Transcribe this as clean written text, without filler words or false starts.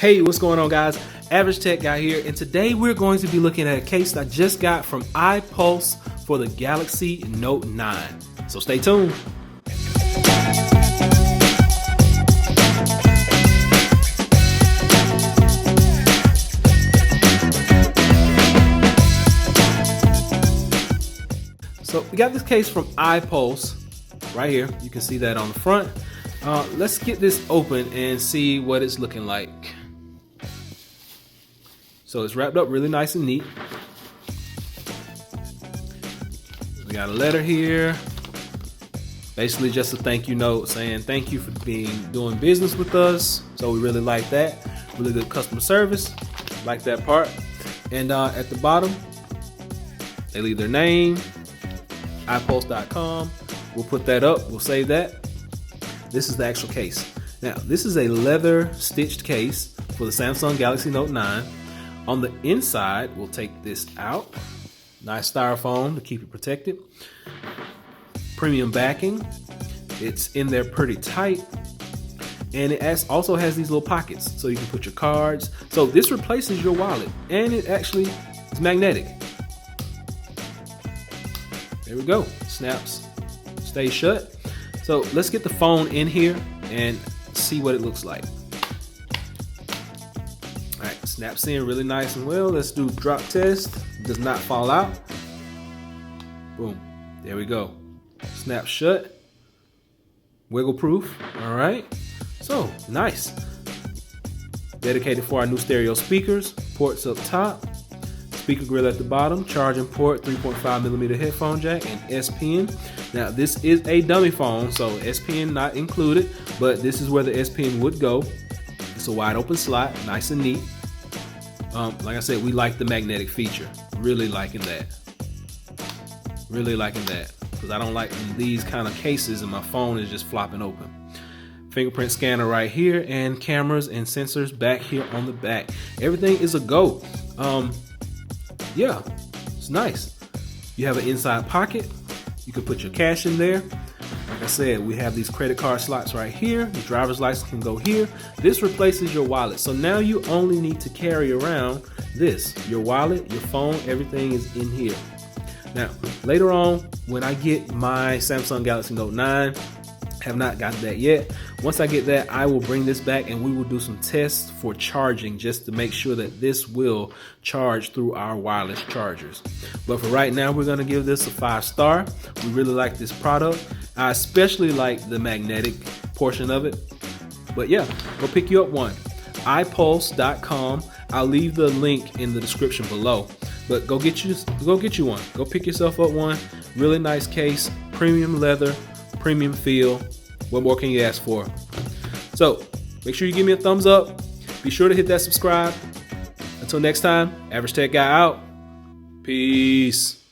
Hey, what's going on, guys? Average Tech Guy here, and today we're going to be looking at a case I just got from iPulse for the Galaxy Note 9. So stay tuned. So we got this case from iPulse right here. You can see that on the front. Let's get this open and see what it's looking like. So it's wrapped up really nice and neat. We got a letter here, basically just a thank you note saying thank you for doing business with us. So we really like that. Really good customer service, like that part. And at the bottom, they leave their name, iPulse.com. We'll put that up. We'll save that. This is the actual case. Now, this is a leather stitched case for the Samsung Galaxy Note 9. On the inside, we'll take this out. Nice styrofoam to keep it protected. Premium backing. It's in there pretty tight. And it also has these little pockets so you can put your cards. So this replaces your wallet, and it actually is magnetic. There we go. Snaps, stays shut. So let's get the phone in here and see what it looks like. All right, snaps in really nice and well. Let's do drop test. Does not fall out. Boom. There we go. Snap shut. Wiggle proof. All right. So nice. Dedicated for our new stereo speakers. Ports up top. Speaker grill at the bottom. Charging port. 3.5mm headphone jack and S Pen. Now this is a dummy phone, so S Pen not included, but this is where the S Pen would go. It's a wide open slot, nice and neat. Like I said, we like the magnetic feature. Really liking that. Really liking that, because I don't like these kind of cases and my phone is just flopping open. Fingerprint scanner right here, and cameras and sensors back here on the back. Everything is a go. Yeah, it's nice. You have an inside pocket. You can put your cash in there. Like I said, we have these credit card slots right here. Your driver's license can go here. This replaces your wallet. So now you only need to carry around this. Your wallet, your phone, everything is in here. Now, later on, when I get my Samsung Galaxy Note 9, have not gotten that yet. Once I get that, I will bring this back and we will do some tests for charging just to make sure that this will charge through our wireless chargers. But for right now, we're gonna give this a 5-star. We really like this product. I especially like the magnetic portion of it. But yeah, go pick you up one. iPulse.com. I'll leave the link in the description below. But go get you one. Go pick yourself up one. Really nice case, premium leather, premium feel. What more can you ask for? So make sure you give me a thumbs up. Be sure to hit that subscribe. Until next time, Average Tech Guy out. Peace.